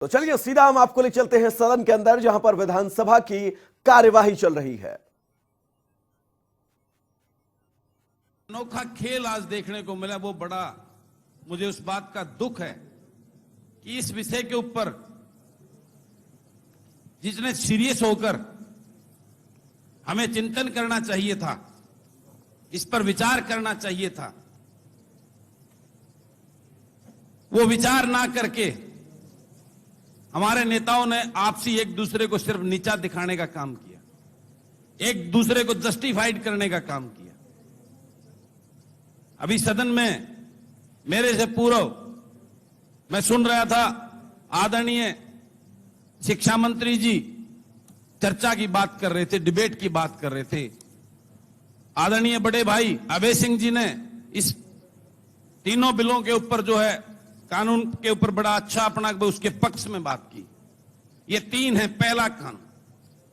तो चलिए सीधा हम आपको ले चलते हैं सदन के अंदर, जहां पर विधानसभा की कार्यवाही चल रही है। अनोखा खेल आज देखने को मिला, वो बड़ा मुझे उस बात का दुख है कि इस विषय के ऊपर जिसने सीरियस होकर हमें चिंतन करना चाहिए था, इस पर विचार करना चाहिए था, वो विचार ना करके हमारे नेताओं ने आपसी एक दूसरे को सिर्फ नीचा दिखाने का काम किया, एक दूसरे को जस्टिफाइड करने का काम किया। अभी सदन में मेरे से पूर्व मैं सुन रहा था, आदरणीय शिक्षा मंत्री जी चर्चा की बात कर रहे थे, डिबेट की बात कर रहे थे। आदरणीय बड़े भाई अभय सिंह जी ने इस तीनों बिलों के ऊपर जो है कानून के ऊपर बड़ा अच्छा अपना उसके पक्ष में बात की। ये तीन है। पहला कानून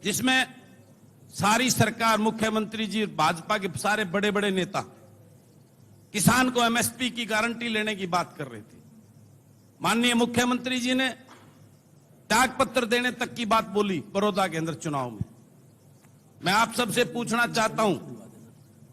जिसमें सारी सरकार, मुख्यमंत्री जी, भाजपा के सारे बड़े बड़े नेता किसान को एमएसपी की गारंटी लेने की बात कर रहे थे। माननीय मुख्यमंत्री जी ने त्याग पत्र देने तक की बात बोली बड़ौदा के अंदर चुनाव में। मैं आप सबसे पूछना चाहता हूं,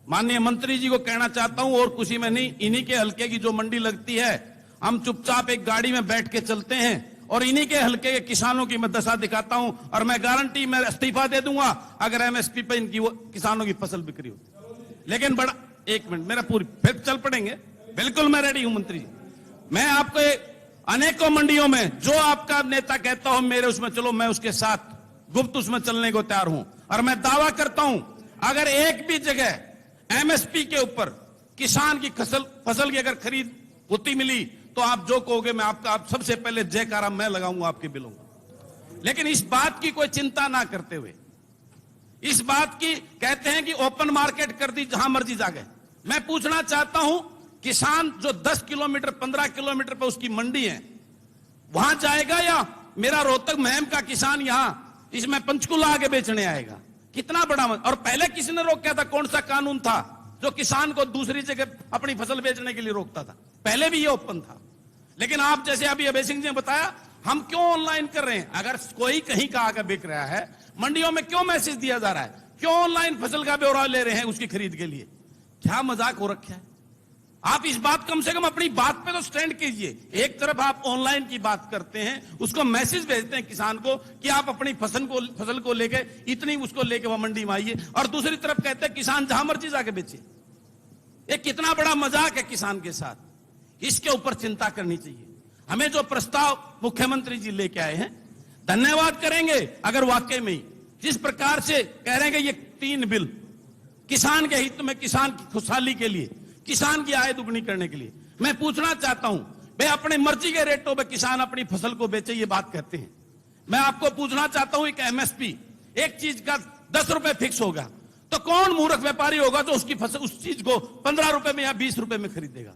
माननीय मंत्री जी को कहना चाहता हूं, और खुशी में नहीं, इन्हीं के हल्के की जो मंडी लगती है, हम चुपचाप एक गाड़ी में बैठ के चलते हैं और इन्हीं के हल्के के किसानों की मैं दशा दिखाता हूं, और मैं गारंटी मैं इस्तीफा दे दूंगा अगर एमएसपी पे इनकी वो किसानों की फसल बिक्री होती। लेकिन बड़ा, एक मिनट मेरा पूरी, फिर चल पड़ेंगे, बिल्कुल मैं रेडी हूं मंत्री जी। मैं आपको अनेकों मंडियों में जो आपका नेता कहता हूं मेरे उसमें चलो, मैं उसके साथ गुप्त उसमें चलने को तैयार हूं। और मैं दावा करता हूं अगर एक भी जगह एमएसपी के ऊपर किसान की फसल की अगर खरीद होती मिली तो आप जो कहोगे मैं आप सबसे पहले जयकारा मैं लगाऊंगा आपके बिलों का। लेकिन इस बात की कोई चिंता ना करते हुए, इस बात की कहते हैं कि ओपन मार्केट कर दी, जहां मर्जी जा गए। मैं पूछना चाहता हूं, किसान जो 10 किलोमीटर 15 किलोमीटर पर उसकी मंडी है वहां जाएगा, या मेरा रोहतक महम का किसान यहां इसमें पंचकुला आगे बेचने आएगा? कितना बड़ा और पहले किसी ने रोका था? कौन सा कानून था जो किसान को दूसरी जगह अपनी फसल बेचने के लिए रोकता था? पहले भी ये ओपन था। लेकिन आप जैसे अभी अभय सिंह जी ने बताया, हम क्यों ऑनलाइन कर रहे हैं? अगर कोई कहीं का आगे बिक रहा है, मंडियों में क्यों मैसेज दिया जा रहा है? क्यों ऑनलाइन फसल का ब्यौरा ले रहे हैं उसकी खरीद के लिए? क्या मजाक हो रखा है? आप इस बात, कम से कम अपनी बात पे तो स्टैंड कीजिए। एक तरफ आप ऑनलाइन की बात करते हैं, उसको मैसेज भेजते हैं किसान को कि आप अपनी फसल को लेके इतनी उसको लेके वह मंडी में आइए, और दूसरी तरफ कहते हैं किसान जहां मर्जी जाके बेचे। ये कितना बड़ा मजाक है किसान के साथ। इसके ऊपर चिंता करनी चाहिए। हमें जो प्रस्ताव मुख्यमंत्री जी लेके आए हैं, धन्यवाद करेंगे अगर वाकई में जिस प्रकार से कह रहे हैं कि ये 3 बिल किसान के हित में, किसान की खुशहाली के लिए, किसान की आय दुगनी करने के लिए। मैं पूछना चाहता हूं, वे अपनी मर्जी के रेटों पे किसान अपनी फसल को बेचे, ये बात कहते हैं। मैं आपको पूछना चाहता हूं, एक एमएसपी एक चीज का 10 रुपए फिक्स होगा तो कौन मूर्ख व्यापारी होगा जो उसकी फसल, उस चीज को 15 रुपए में या 20 रुपए में खरीदेगा?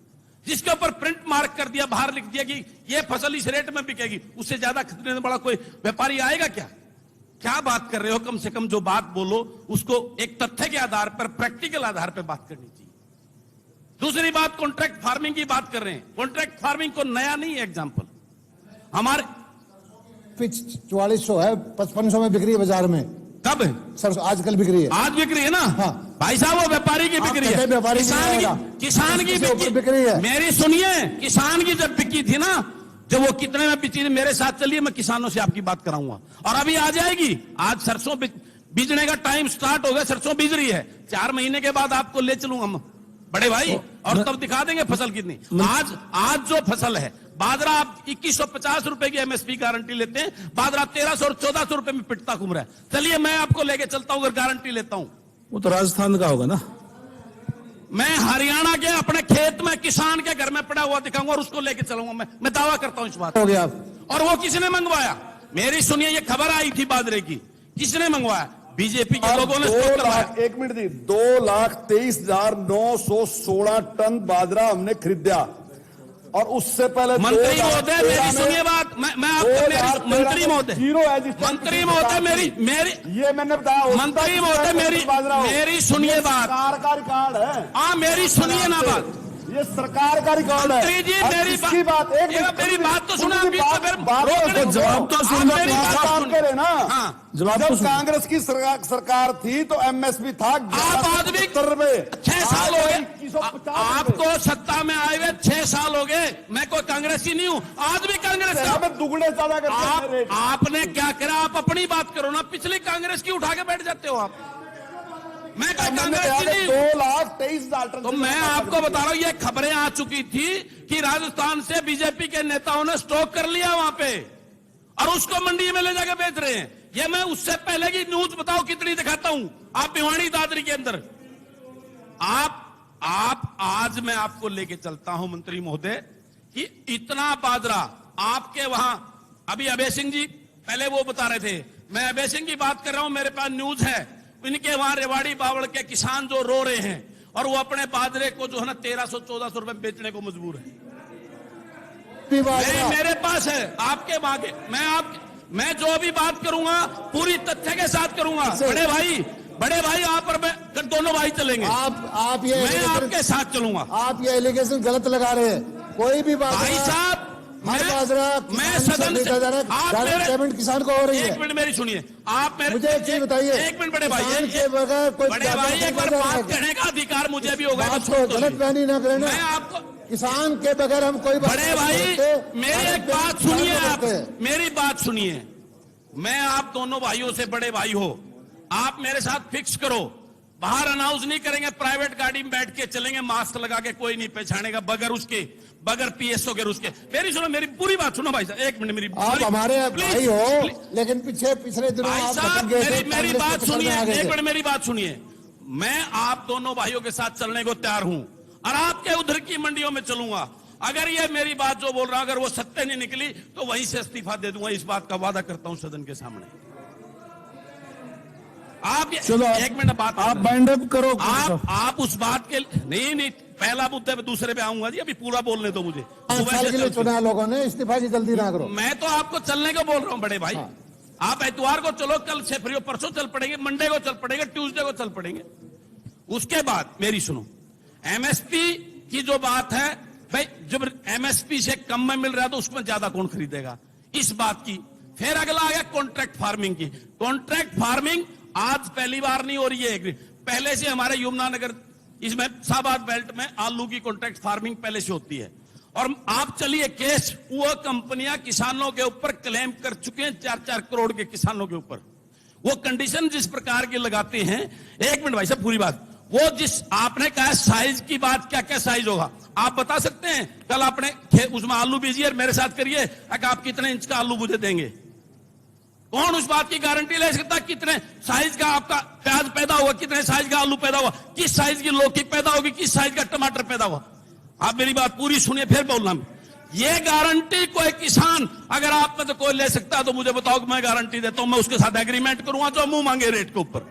जिसके ऊपर प्रिंट मार्क कर दिया, बाहर लिख दिया कि ये फसल इस रेट में बिकेगी, उससे ज्यादा खरीदने वाला कोई व्यापारी आएगा क्या? क्या बात कर रहे हो? कम से कम जो बात बोलो उसको एक तथ्य के आधार पर, प्रैक्टिकल आधार पर बात करनी चाहिए। दूसरी बात, कॉन्ट्रैक्ट फार्मिंग की बात कर रहे हैं। कॉन्ट्रैक्ट फार्मिंग को नया नहीं है एग्जांपल हमारे 4400 है, 5500 में बिक रही है बाजार में। कब है सर? आजकल बिक रही है। आज बिक रही है ना? हाँ। भाई साहब, वो व्यापारी की बिक्री है, किसान की बिक रही है। मेरी सुनिए, किसान की जब बिकी थी ना, जब वो कितने में बिकी थी, मेरे साथ चलिए, मैं किसानों से आपकी बात कराऊंगा। और अभी आ जाएगी, आज सरसों बीजने का टाइम स्टार्ट हो गया, सरसों बीज रही है। 4 महीने के बाद आपको ले चलूंगा बड़े भाई, और तब दिखा देंगे फसल कितनी। आज जो फसल है, बाजरा आप 2150 रुपए की एमएसपी गारंटी लेते हैं, बाजरा 1300 और 1400 रुपए में पिटता घूम रहा है। चलिए मैं आपको लेके चलता हूं, अगर गारंटी लेता हूं। वो तो राजस्थान का होगा ना? मैं हरियाणा के अपने खेत में किसान के घर में पड़ा हुआ दिखाऊंगा और उसको लेके चलूंगा। मैं दावा करता हूं इस बात हो गया। और वो किसने मंगवाया? मेरी सुनिए, ये खबर आई थी बाजरे की, किसने मंगवाया? बीजेपी के लोगों ने। 1 मिनट दी, 2,23,916 टन बाजरा हमने खरीदा, और उससे पहले मंत्री महोदय मेरी सुनिए बात, मैं आपको मंत्री महोदय मंत्री महोदय मेरी ये मैंने बताया मंत्री महोदय मेरी सुनिए बात, सरकार का रिकॉर्ड है। हाँ मेरी सुनिए ना बात, ये सरकार का रिकॉर्ड है। मंत्री जी अब मेरी इसकी बात एक मिनट, मेरी बात तो सुना उनकी बीच में, फिर रोकने तो जवाब तो सुनो, आप मेरी आप बात काम सुनिए। करे ना। हाँ। जवाब तो जब सुनो। कांग्रेस की सरकार थी तो एमएसपी था आप आदमी 70 रुपए, 6 साल हो गए 2150 आपको सत्ता में आए हुए 6 साल हो गए। मैं कोई कांग्रेसी नहीं हूं, आज भी कांग्रेस यहाँ पे दुगने ज्यादा करते हैं रेट। आपने क्या करा? आप अपनी बात करो ना, पिछली कांग्रेस की उठा के बैठ जाते हो आप। मैं कोई मैंने कांग्रेस कहा की कि नहीं। 2,23,000 टन तो मैं आपको बता रहा हूं, ये खबरें आ चुकी थी कि राजस्थान से बीजेपी के नेताओं ने स्टॉक कर लिया वहां पे और उसको मंडी में ले जाकर बेच रहे हैं। ये मैं उससे पहले की न्यूज बताओ कितनी दिखाता हूं। आप भिवाड़ी दादरी के अंदर आप आज मैं आपको लेके चलता हूं मंत्री महोदय कि इतना बाजरा आपके वहां, अभी अभय सिंह जी पहले वो बता रहे थे, मैं अभय सिंह की बात कर रहा हूं, मेरे पास न्यूज है। इनके वहां रेवाड़ी बावड़ के किसान जो रो रहे हैं और वो अपने बाजरे को जो है ना 1300-1400 रुपए बेचने को मजबूर है। मेरे पास है आपके आगे, मैं जो भी बात करूंगा पूरी तथ्य के साथ करूंगा। बड़े भाई आप और मैं दोनों भाई चलेंगे। आप ये मैं आपके साथ चलूंगा। आप ये एलिगेशन गलत लगा रहे हैं। कोई भी बात भाई साहब मैं सदन से आप मेरे पेमेंट किसान को हो रही है। एक मिनट मेरी सुनिए, आप मेरे मुझे एक चीज बताइए, एक मिनट बड़े भाई, किसान के बगैर कोई बड़े भाई एक बार बात करने का अधिकार मुझे भी होगा। बात को गलत बयानी ना करें ना। मैं आपको किसान के बगैर हम कोई बात बड़े नहीं भाई करते। मेरी एक बात सुनिए, आप मेरी बात सुनिए। मैं आप दोनों भाइयों से बड़े भाई हो, आप मेरे साथ फिक्स करो, बाहर अनाउंस नहीं करेंगे, प्राइवेट गाड़ी में बैठ के चलेंगे, मास्क लगा के कोई नहीं पहचानेगा बगैर पीएसओ के उसके। मेरी सुनो, मेरी पूरी बात सुनो भाई साहब, एक मिनट मेरी। आप हमारे भाई हो, लेकिन पिछले दिनों भाई आप साहब भटक गए थे, मेरी कांग्रेस बात के चक्कर में सुनिए, आ गए थे। एक मिनट मेरी बात सुनिए। मैं आप दोनों भाइयों के साथ चलने को तैयार हूं और आपके उधर की मंडियों में चलूंगा। अगर ये मेरी बात जो बोल रहा हूं अगर वो सत्य नहीं निकली तो वहीं से इस्तीफा दे दूंगा, इस बात का वादा करता हूं सदन के सामने। आप चलो एक मिनट बात आप बाइंड अप करो। आप उस बात के नहीं पहला मुद्दे पे दूसरे पे आऊंगा जी, अभी पूरा बोलने दो मुझे। 5 साल के लिए चुना है लोगों ने, इस्तीफा की जल्दी ना करो। मैं तो आपको चलने को बोल रहा हूं बड़े भाई। आप एतवार को चलो, कल से फ्री हो, परसों चल पड़ेंगे, मंडे को चल पड़ेंगे, ट्यूसडे को चल पड़ेंगे। उसके बाद मेरी सुनो, एमएसपी की जो बात है भाई, जब एमएसपी से कम में मिल रहा है तो उसमें ज्यादा कौन खरीदेगा, इस बात की। फिर अगला आ गया कॉन्ट्रैक्ट फार्मिंग की। कॉन्ट्रैक्ट फार्मिंग आज पहली बार नहीं हो रही है, पहले से हमारे यमुनानगर इसमें शाहबाद बेल्ट में आलू की कॉन्ट्रैक्ट फार्मिंग पहले से होती है। और आप चलिए केस, वो कंपनियां किसानों के ऊपर क्लेम कर चुके हैं 4-4 करोड़ के किसानों के ऊपर। वो कंडीशन जिस प्रकार की लगाते हैं, एक मिनट भाई साहब पूरी बात, वो जिस आपने कहा साइज की बात, क्या क्या साइज होगा आप बता सकते हैं? कल आपने उसमें आलू बीजिए मेरे साथ करिए, आप कितने इंच का आलू मुझे देंगे? कौन उस बात की गारंटी ले सकता है कितने साइज का आपका प्याज पैदा हुआ, कितने साइज का आलू पैदा हुआ, किस साइज की लौकी पैदा होगी, किस साइज का टमाटर पैदा हुआ? आप मेरी बात पूरी सुनिए फिर बोलना। ये गारंटी कोई किसान अगर आप में तो कोई ले सकता है तो मुझे बताओ कि मैं गारंटी देता हूं, मैं उसके साथ एग्रीमेंट करूंगा जो मुंह मांगे रेट के ऊपर।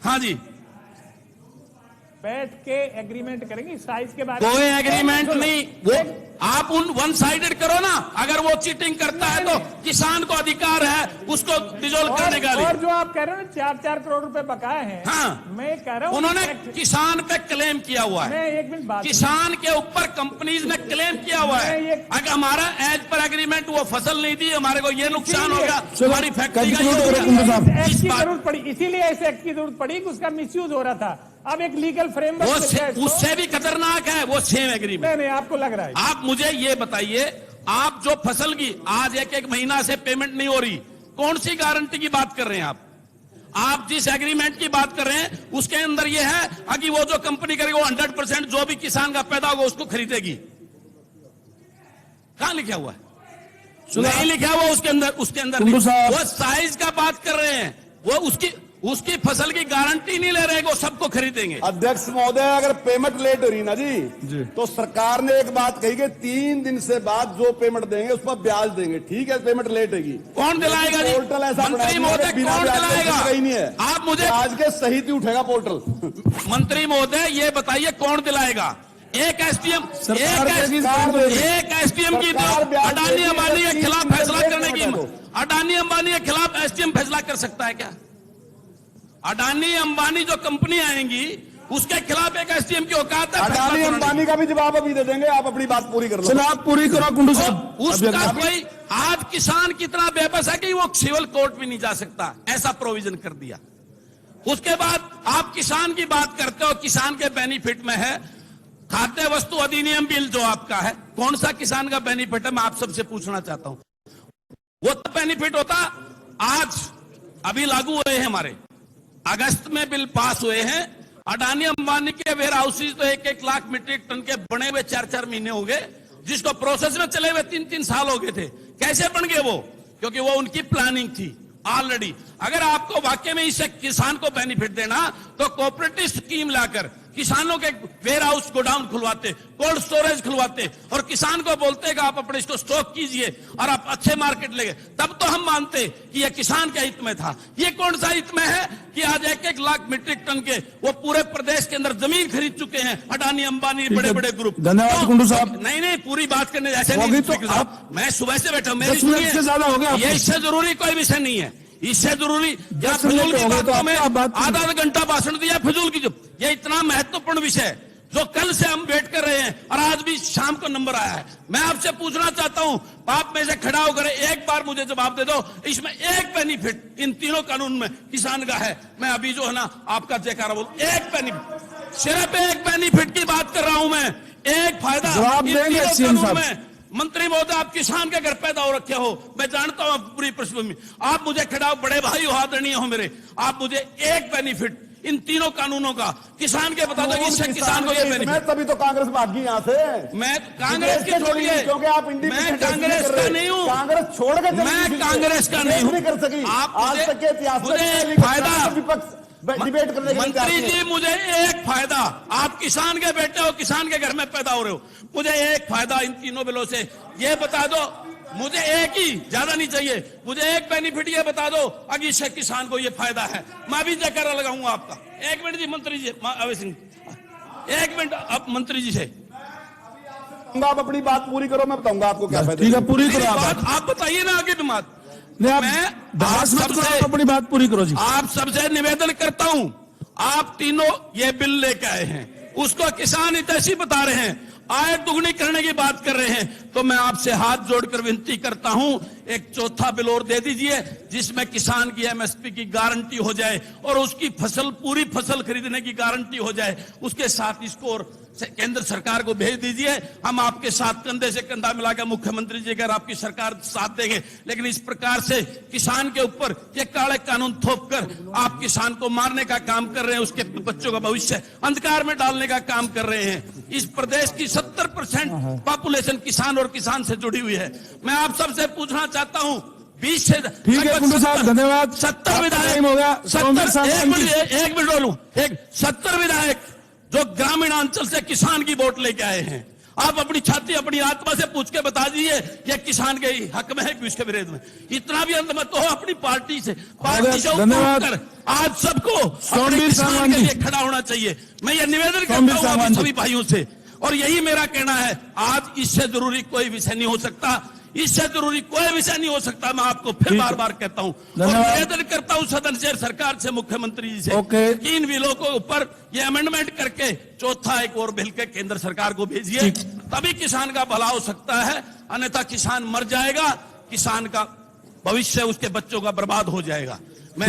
हाँ जी, बैठ के एग्रीमेंट करेंगे साइज के बारे में। कोई एग्रीमेंट नहीं, वो आप उन वन साइडेड करो ना। अगर वो चीटिंग करता है तो किसान को अधिकार है उसको डिजोल्व करने का। और जो आप कह रहे हो 4-4 करोड़ रुपए बकाए हैं, हाँ, मैं कह रहा हूं उन्होंने किसान पे क्लेम किया हुआ है। मैं एक मिनट बात, किसान के ऊपर कंपनीज ने क्लेम किया हुआ है, अगर हमारा एज पर एग्रीमेंट वो फसल नहीं दी, हमारे को ये नुकसान हो गया, हमारी फैक्ट्री का ये हो गया। एक्ट की जरूरत पड़ी, इसीलिए ऐसे एक्ट की जरूरत पड़ी कि उसका मिसयूज हो रहा था। अब एक लीगल फ्रेमवर्क उससे भी खतरनाक है वो सेम एग्रीमेंट। नहीं, आपको लग रहा है। आप मुझे ये बताइए, आप जो फसल की आज एक महीना से पेमेंट नहीं हो रही, कौन सी गारंटी की बात कर रहे हैं आप जिस एग्रीमेंट की बात कर रहे हैं उसके अंदर ये है कि वो जो कंपनी करेगी वो 100% जो भी किसान का पैदा होगा उसको खरीदेगी। कहां लिखा हुआ है? नहीं लिखा हुआ उसके अंदर वो साइज का बात कर रहे हैं, वो उसकी फसल की गारंटी नहीं ले रहे, वो सबको खरीदेंगे। अध्यक्ष महोदय, अगर पेमेंट लेट हो रही ना जी तो सरकार ने एक बात कही कि 3 दिन से बाद जो पेमेंट देंगे उस पर ब्याज देंगे। ठीक है, पेमेंट लेट होगी, कौन दिलाएगा जी? पोर्टल ऐसा मंत्री महोदय कौन दिलाएगा? कहीं नहीं है, आप मुझे आज के सहित ही उठेगा पोर्टल। मंत्री महोदय ये बताइए कौन दिलाएगा? एक एसडीएम की अडानी अंबानी के खिलाफ फैसला करने की, अडानी अंबानी के खिलाफ एसडीएम फैसला कर सकता है क्या? अडानी अंबानी जो कंपनी आएंगी उसके खिलाफ एक एसडीएम की औकात है अडानी फैसला सुनाने की। अंबानी का भी जवाब अभी दे देंगे, आप अपनी बात पूरी कर लो। चलो आप पूरी करो कुंडू साहब। उसका कोई आज किसान कितना बेबस है कि वो सिविल कोर्ट भी नहीं जा सकता, ऐसा प्रोविजन कर दिया। उसके बाद आप किसान की बात करते हो, किसान के बेनिफिट में है खाद्य वस्तु अधिनियम बिल जो आपका है, कौन सा किसान का बेनिफिट है मैं आप सबसे पूछना चाहता हूं। वो तो बेनिफिट होता आज अभी लागू हुए हैं, हमारे अगस्त में बिल पास हुए हैं। अडानी अंबानी के वेयर हाउसेज तो 1-1 लाख मीट्रिक टन के बने हुए 4-4 महीने हो गए, जिसको प्रोसेस में चले हुए 3-3 साल हो गए थे। कैसे बन गए वो? क्योंकि वो उनकी प्लानिंग थी ऑलरेडी। अगर आपको वाकई में इससे किसान को बेनिफिट देना तो कोऑपरेटिव स्कीम लाकर किसानों के वेयर हाउस गोडाउन खुलवाते, कोल्ड स्टोरेज खुलवाते और किसान को बोलते कि आप अपने इसको स्टॉक कीजिए और आप अच्छे मार्केट ले गए, तब तो हम मानते कि यह किसान के हित में था। ये कौन सा हित में है कि आज 1-1 लाख मीट्रिक टन के वो पूरे प्रदेश के अंदर जमीन खरीद चुके हैं अडानी अंबानी बड़े बड़े ग्रुप। धन्यवाद कुंडू साहब। नहीं पूरी बात करने ऐसे होगी नहीं तो स्पीकर साहब, मैं सुबह से बैठा हूं, मेरी 10 मिनट से ज्यादा हो गया ये आपको। इससे जरूरी कोई विषय नहीं है, इससे जरूरी या 10 मिनट फिजूल की हो गए तो बातों में आप बात आधा घंटा भाषण दिया फिजूल की। जो ये इतना महत्वपूर्ण विषय है जो कल से हम वेट कर रहे हैं और आज भी शाम को नंबर आया है, मैं आपसे पूछना चाहता हूं, आप में से खड़ा होकर एक बार मुझे जवाब दे दो, इसमें एक बेनिफिट इन तीनों कानून में किसान का है। मैं अभी जो है ना आपका जयकारा बोल, एक बेनिफिट, सिर्फ एक बेनिफिट की बात कर रहा हूं मैं, एक फायदा जवाब इन देंगे तीनों सीएम कानून साहब। में। मंत्री महोदय, आप किसान के घर पैदा हो रखे हो, मैं जानता हूं आप पूरी पृष्ठभूमि, आप मुझे खड़ा हो, बड़े भाई हो, आदरणीय हो मेरे, आप मुझे एक बेनिफिट इन तीनों कानूनों का किसान के बता दो, इससे किसान को ये बेनिफिट। तभी तो कांग्रेस भागी यहाँ से। मैं कांग्रेस की छोड़िए, क्योंकि आप मैं कांग्रेस का नहीं हूँ, कांग्रेस छोड़ के मैं कांग्रेस का नहीं हूँ। कर सकी आप आज तक के इतिहास में मुझे एक फायदा, डिबेट करने के लिए मंत्री जी मुझे एक फायदा, आप किसान के बेटे हो, किसान के घर में पैदा हो रहे हो, मुझे एक फायदा इन तीनों बिलों से ये बता दो, मुझे एक ही, ज्यादा नहीं चाहिए, मुझे एक बेनिफिट ये बता दो अगर इससे किसान को ये फायदा है, मैं भी जयकारा लगाऊंगा आपका। एक मिनट जी मंत्री जी, अवय सिंह, एक मिनट अब मंत्री जी से आप अपनी बात पूरी करो, मैं बताऊंगा आपको क्या फायदा। ठीक है, पूरी करो बात आप बताइए ना आगे भी बात। मैं बहस मत करो, आप अपनी बात पूरी करो जी। आप सबसे निवेदन करता हूं, आप तीनों ये बिल लेके आए हैं, उसको किसान हितैषी बता रहे हैं, आय दुगनी करने की बात कर रहे हैं, तो मैं आपसे हाथ जोड़कर विनती करता हूं, एक चौथा बिल और दे दीजिए जिसमें किसान की एमएसपी की गारंटी हो जाए और उसकी फसल, पूरी फसल खरीदने की गारंटी हो जाए। उसके साथ इसको और केंद्र सरकार को भेज दीजिए, हम आपके साथ कंधे से कंधा मिलाकर, मुख्यमंत्री जी अगर आपकी सरकार साथ देंगे, लेकिन इस प्रकार से किसान के ऊपर ये काले कानून थोप कर आप किसान को मारने का काम कर रहे हैं, उसके बच्चों का भविष्य अंधकार में डालने का काम कर रहे हैं। इस प्रदेश की 70% पॉपुलेशन किसान और किसान से जुड़ी हुई है। मैं आप सबसे पूछना चाहता हूं, 20 से ठीक है कुंडू साहब, धन्यवाद। 70 विधायक टाइम हो गया। 70 एक मिनट बोलूं, 70 विधायक जो ग्रामीण अंचल से किसान की वोट लेके आए हैं, आप अपनी छाती अपनी आत्मा से पूछ के बता दीजिए ये किसान के हक में है कि उसके विरोध में। इतना भी अंत मत हो अपनी पार्टी से धन्यवाद। आज सबको अपने किसान के लिए खड़ा होना चाहिए। मैं ये निवेदन करता हूं सभी भाइयों से, और यही मेरा कहना है, आज इससे जरूरी कोई विषय नहीं हो सकता, इससे जरूरी कोई विषय नहीं हो सकता। मैं आपको फिर बार बार कहता हूं और निवेदन करता हूं सदन से, सरकार से, मुख्यमंत्री जी से कि इन बिलों को ऊपर ये अमेंडमेंट करके चौथा एक और बिल के केंद्र सरकार को भेजिए, तभी किसान का भला हो सकता है, अन्यथा किसान मर जाएगा, किसान का भविष्य, उसके बच्चों का बर्बाद हो जाएगा। मैं